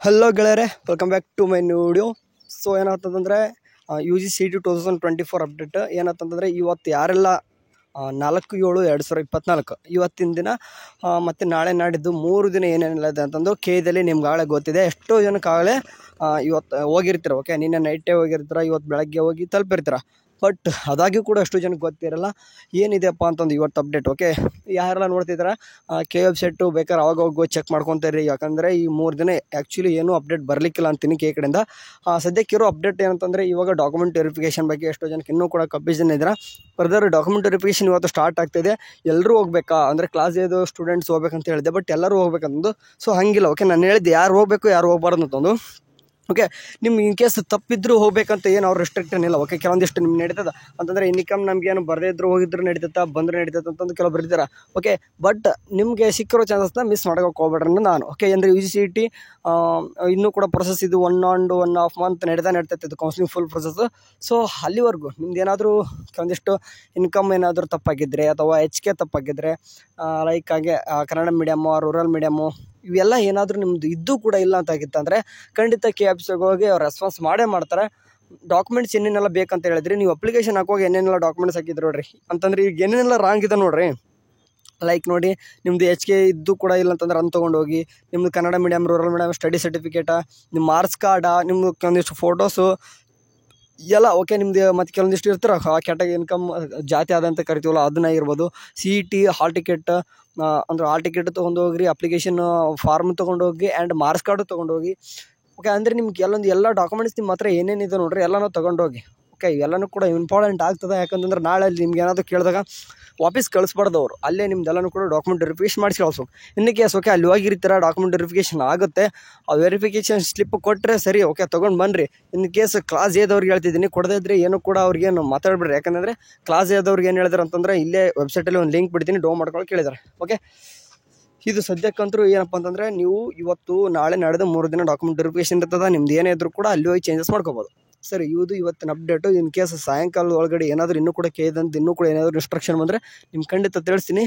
Hello ಗೆಳೆಯರೆ, welcome back to my new video. So ಏನಾಗ್ತದಂದರೆ U G C T 2024 update ಏನಾಗ್ತಂತಂದರೆ ಇವತ್ತು ಯಾರೆಲ್ಲ 4/7/2024 ಇವತ್ತಿನ ದಿನ ಮತ್ತು ನಾಳೆ ನಾಡಿದ್ದು 3 ದಿನ ಏನೇನಿಲ್ಲ ಇದೆ ಅಂತಂದು ಕೆದಲ್ಲಿ ನಿಮ್ಗೆ ಆಗಲೇ ಗೊತ್ತಿದೆ. ಎಷ್ಟೋ ಜನಕ್ಕಾಗಲೇ ಇವತ್ತು ಹೋಗಿರ್ತೀರ. ಓಕೆ, ನಿನ್ನೆ ನೈಟೇ ಹೋಗಿರ್ತೀರ, ಇವತ್ತು ಬೆಳಗ್ಗೆ ಹೋಗಿ ತಲುಪಿರ್ತೀರ. ಬಟ್ ಅದಾಗಿಯೂ ಕೂಡ ಅಷ್ಟು ಜನಕ್ಕೆ ಗೊತ್ತಿರಲ್ಲ ಏನಿದೆಯಪ್ಪ ಅಂತಂದು ಇವತ್ತು ಅಪ್ಡೇಟ್. ಓಕೆ, ಯಾರೆಲ್ಲ ನೋಡ್ತಿದ್ದೀರಾ ಕೆ ವೆಬ್ಸೈಟು ಬೇಕಾದ್ರೆ ಅವಾಗ ಹೋಗಿ ಚೆಕ್ ಮಾಡ್ಕೊತೀರಿ. ಯಾಕಂದರೆ ಈ 3 ದಿನ ಆ್ಯಕ್ಚುಲಿ ಏನೂ ಅಪ್ಡೇಟ್ ಬರಲಿಕ್ಕಿಲ್ಲ ಅಂತೀನಿ ಕೆ ಕಡೆಯಿಂದ. ಸದ್ಯಕ್ಕಿರೋ ಅಪ್ಡೇಟ್ ಏನಂತಂದರೆ ಇವಾಗ ಡಾಕ್ಯುಮೆಂಟ್ ವೆರಿಫಿಕೇಷನ್ ಬಗ್ಗೆ ಎಷ್ಟೋ ಜನಕ್ಕೆ ಇನ್ನೂ ಕೂಡ ಕನ್ಫ್ಯೂಷನ್ ಇದ್ದೀರಾ. ಫರ್ದರ್ ಡಾಕ್ಯುಮೆಂಟ್ ವೆರಿಫಿಕೇಷನ್ ಇವತ್ತು ಸ್ಟಾರ್ಟ್ ಆಗ್ತಿದೆ. ಎಲ್ಲರೂ ಹೋಗ್ಬೇಕಾ ಅಂದರೆ ಕ್ಲಾಸ್ ಏದು ಸ್ಟೂಡೆಂಟ್ಸ್ ಹೋಗ್ಬೇಕಂತ ಹೇಳಿದೆ, ಬಟ್ ಎಲ್ಲರೂ ಹೋಗ್ಬೇಕಂತಂದು. ಸೊ ಹಂಗಿಲ್ಲ. ಓಕೆ, ನಾನು ಹೇಳಿದ್ದೆ ಯಾರು ಹೋಗಬೇಕು ಯಾರು ಹೋಗ್ಬಾರ್ದು ಅಂತಂದು. ಓಕೆ, ನಿಮ್ಗೆ ಇನ್ ಕೇಸ್ ತಪ್ಪಿದ್ರೂ ಹೋಗ್ಬೇಕಂತ ಏನು ಅವ್ರು ರೆಸ್ಟ್ರಿಕ್ಷನ್ ಇಲ್ಲ. ಓಕೆ, ಕೆಲವೊಂದಿಷ್ಟು ನಿಮ್ಗೆ ನಡೀತದ ಅಂತಂದರೆ ಇನ್ಕಮ್ ನಮಗೇನು ಬರದೇ ಇದ್ರು ಹೋಗಿದ್ರು ನಡೀತತ್ತ, ಬಂದರೆ ನಡೀತದೆ ಅಂತಂದು ಕೆಲವು ಬರ್ದಿದ್ದಾರೆ. ಓಕೆ, ಬಟ್ ನಿಮಗೆ ಸಿಕ್ಕಿರೋ ಚಾನ್ಸಸ್ನ ಮಿಸ್ ಮಾಡೋಕೆ ಹೋಗ್ಬೇಡ್ರಿ ನಾನು. ಓಕೆ, ಅಂದರೆ ಯು ಜಿ ಸಿ ಟಿ ಇನ್ನೂ ಕೂಡ ಪ್ರೊಸೆಸ್ ಇದು 1.5 ಮಂತ್ ನಡೀತೈತೆ ಇದು ಕೌನ್ಸಿಲಿಂಗ್ ಫುಲ್ ಪ್ರೊಸೆಸ್ಸು. ಸೊ ಅಲ್ಲಿವರೆಗೂ ನಿಮ್ದು ಏನಾದರೂ ಕೆಲವೊಂದಿಷ್ಟು ಇನ್ಕಮ್ ಏನಾದರೂ ತಪ್ಪಾಗಿದ್ದರೆ ಅಥವಾ HK ತಪ್ಪಾಗಿದ್ದರೆ, ಲೈಕ್ ಹಾಗೆ ಕನ್ನಡ ಮೀಡಿಯಮ್ಮು ರೂರಲ್ ಮೀಡಿಯಮ್ಮು ಇವೆಲ್ಲ ಏನಾದರೂ ನಿಮ್ಮದು ಇದ್ದೂ ಕೂಡ ಇಲ್ಲ ಅಂತ ಆಗಿತ್ತಂದರೆ ಖಂಡಿತ ಕೆ ಆಫೀಸಿಗೆ ಹೋಗಿ ಅವ್ರು ರೆಸ್ಪಾನ್ಸ್ ಮಾಡೇ ಮಾಡ್ತಾರೆ. ಡಾಕ್ಯುಮೆಂಟ್ಸ್ ಏನೇನೆಲ್ಲ ಬೇಕಂತ ಹೇಳಿದ್ರಿ, ನೀವು ಅಪ್ಲಿಕೇಶನ್ ಹಾಕುವಾಗ ಏನೇನೆಲ್ಲ ಡಾಕ್ಯುಮೆಂಟ್ಸ್ ಹಾಕಿದ್ರು ನೋಡಿರಿ. ಅಂತಂದ್ರೆ ಈಗ ಏನೇನೆಲ್ಲ ರಾಂಗ್ ಇದೆ ನೋಡಿರಿ. ಲೈಕ್ ನೋಡಿ, ನಿಮ್ಮದು HK ಇದ್ದು ಕೂಡ ಇಲ್ಲ ಅಂತಂದ್ರೆ ಅದನ್ನು ತೊಗೊಂಡೋಗಿ, ನಿಮ್ಮದು Kannada medium rural medium study certificate, ನಿಮ್ಮ ಮಾರ್ಕ್ಸ್ ಕಾರ್ಡ, ನಿಮ್ಮದು ಕೆಲವೊಂದಿಷ್ಟು ಫೋಟೋಸು ಎಲ್ಲ. ಓಕೆ, ನಿಮ್ಮದು ಮತ್ತು ಕೆಲವೊಂದಿಷ್ಟು ಇರ್ತಾರೆ ಕ್ಯಾಟಗರಿ ಇನ್ಕಮ್ ಜಾತಿ ಆದಂತ ಕರಿತೀವಲ್ಲ ಅದನ್ನ ಇರ್ಬೋದು. CET ಹಾಲ್ ಟಿಕೆಟ್ ಅಂದ್ರೆ ಹಾಲ್ ಟಿಕೆಟ್ ತೊಗೊಂಡೋಗ್ರಿ, ಅಪ್ಲಿಕೇಶನ್ ಫಾರ್ಮ್ ತೊಗೊಂಡೋಗಿ ಆ್ಯಂಡ್ ಮಾರ್ಕ್ಸ್ ಕಾರ್ಡು ತೊಗೊಂಡೋಗಿ. ಓಕೆ, ಅಂದರೆ ನಿಮ್ಗೆ ಎಲ್ಲ ಡಾಕ್ಯುಮೆಂಟ್ಸ್ ನಿಮ್ಮ ಹತ್ರ ಏನೇನಿದೆ ನೋಡಿರಿ ಎಲ್ಲನೂ ತೊಗೊಂಡೋಗಿ. ಓಕೆ, ಇವೆಲ್ಲನೂ ಕೂಡ ಇಂಪಾರ್ಟೆಂಟ್ ಆಗ್ತದೆ. ಯಾಕಂತಂದ್ರೆ ನಾಳೆ ಅಲ್ಲಿ ನಿಮ್ಗೆ ಏನಾದರೂ ಕೇಳಿದಾಗ ವಾಪಸ್ ಕಳಿಸ್ಬಾರ್ದು ಅವರು. ಅಲ್ಲೇ ನಿಮ್ದೆಲ್ಲನೂ ಕೂಡ ಡಾಕ್ಯುಮೆಂಟ್ ವೆರಿಫಿಕೇಷನ್ ಮಾಡಿಸಿ ಕಳಿಸ್ಬೇಕು. ಇನ್ನು ಕೇಸ್ ಓಕೆ ಅಲ್ಲಿ ಹೋಗಿರ್ತೀರ, ಡಾಕ್ಯುಮೆಂಟ್ ವೆರಿಫಿಕೇಷನ್ ಆಗುತ್ತೆ, ಆ ವೆರಿಫಿಕೇಷನ್ ಸ್ಲಿಪ್ ಕೊಟ್ಟರೆ ಸರಿ. ಓಕೆ, ತೊಗೊಂಡು ಬನ್ನಿರಿ. ಇನ್ನು ಕೇಸ್ ಕ್ಲಾಸ್ ಏದವ್ರಿಗೆ ಹೇಳ್ತಿದ್ದೀನಿ, ಕೊಡದೇ ಇದ್ದರೆ ಏನು ಕೂಡ ಅವ್ರಿಗೇನು ಮಾತಾಡ್ಬಿಡ್ರಿ. ಯಾಕಂದರೆ ಕ್ಲಾಸ್ ಏದವ್ರಿಗೆ ಏನು ಹೇಳಿದಾರೆ ಅಂತಂದರೆ ಇಲ್ಲೇ ವೆಬ್ಸೈಟಲ್ಲಿ ಒಂದು ಲಿಂಕ್ ಬಿಡ್ತೀನಿ, ಡೌನ್ ಮಾಡ್ಕೊಳ್ಳೋಕೆ ಕೇಳಿದ್ದಾರೆ. ಓಕೆ, ಇದು ಸದ್ಯಕ್ಕಂತೂ ಏನಪ್ಪ ಅಂತಂದರೆ ನೀವು ಇವತ್ತು ನಾಳೆ ನಡೆದ 3 ದಿನ ಡಾಕ್ಯುಮೆಂಟ್ ವೆರಿಫಿಕೇಷನ್ ಇರ್ತದೆ. ನಿಮ್ದು ಏನೇ ಇದ್ರೂ ಕೂಡ ಅಲ್ಲಿ ಹೋಗಿ ಚೇಂಜಸ್ ಮಾಡ್ಕೋಬೋದು. ಸರಿ, ಇದು ಇವತ್ತಿನ ಅಪ್ಡೇಟು. ಇನ್ ಕೇಸ್ ಸಾಯಂಕಾಲದ ಒಳಗಡೆ ಏನಾದರೂ ಇನ್ನೂ ಕೂಡ ಕೇಳಿದಂತ ಇನ್ನೂ ಕೂಡ ಏನಾದರೂ ಇನ್ಸ್ಟ್ರಕ್ಷನ್ ಬಂದರೆ ನಿಮ್ಗೆ ಖಂಡಿತ ತಿಳಿಸ್ತೀನಿ.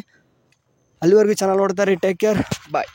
ಅಲ್ಲಿವರೆಗೂ ಚಾನಲ್ ನೋಡ್ತಾರೆ. ಟೇಕ್ ಕೇರ್, ಬಾಯ್.